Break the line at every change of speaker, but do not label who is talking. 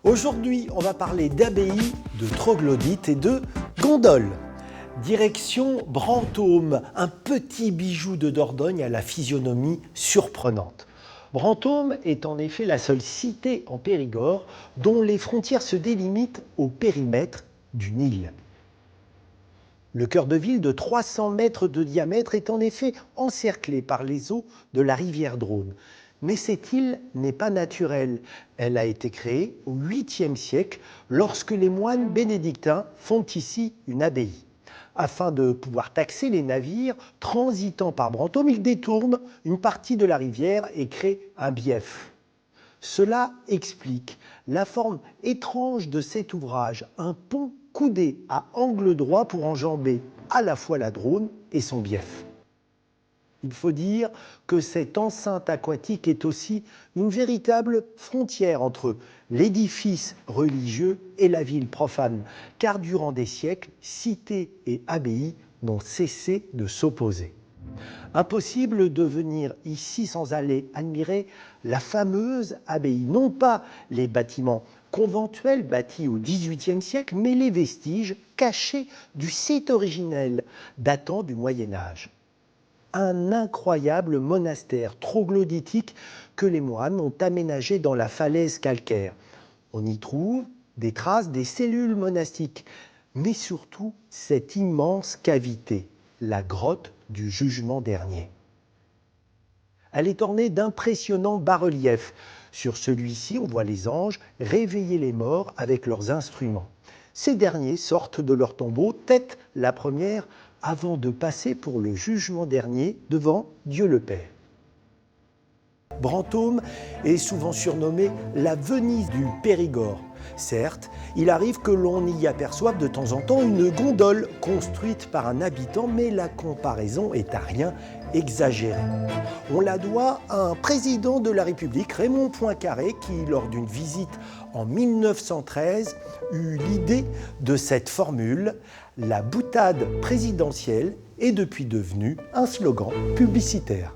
Aujourd'hui, on va parler d'abbayes, de troglodytes et de gondoles. Direction Brantôme, un petit bijou de Dordogne à la physionomie surprenante. Brantôme est en effet la seule cité en Périgord dont les frontières se délimitent au périmètre du Nil. Le cœur de ville de 300 mètres de diamètre est en effet encerclé par les eaux de la rivière Drôme. Mais cette île n'est pas naturelle. Elle a été créée au 8e siècle lorsque les moines bénédictins font ici une abbaye. Afin de pouvoir taxer les navires transitant par Brantôme, ils détournent une partie de la rivière et créent un bief. Cela explique la forme étrange de cet ouvrage, un pont coudé à angle droit pour enjamber à la fois la Drôme et son bief. Il faut dire que cette enceinte aquatique est aussi une véritable frontière entre l'édifice religieux et la ville profane, car durant des siècles, cité et abbaye n'ont cessé de s'opposer. Impossible de venir ici sans aller admirer la fameuse abbaye, non pas les bâtiments conventuels bâtis au XVIIIe siècle, mais les vestiges cachés du site originel datant du Moyen Âge. Un incroyable monastère troglodytique que les moines ont aménagé dans la falaise calcaire. On y trouve des traces des cellules monastiques, mais surtout cette immense cavité, la grotte du Jugement dernier. Elle est ornée d'impressionnants bas-reliefs. Sur celui-ci, on voit les anges réveiller les morts avec leurs instruments. Ces derniers sortent de leur tombeau, tête la première, avant de passer pour le jugement dernier devant Dieu le Père. Brantôme est souvent surnommé la Venise du Périgord. Certes, il arrive que l'on y aperçoive de temps en temps une gondole construite par un habitant, mais la comparaison est à rien exagérée. On la doit à un président de la République, Raymond Poincaré, qui, lors d'une visite en 1913, eut l'idée de cette formule. La boutade présidentielle est depuis devenue un slogan publicitaire.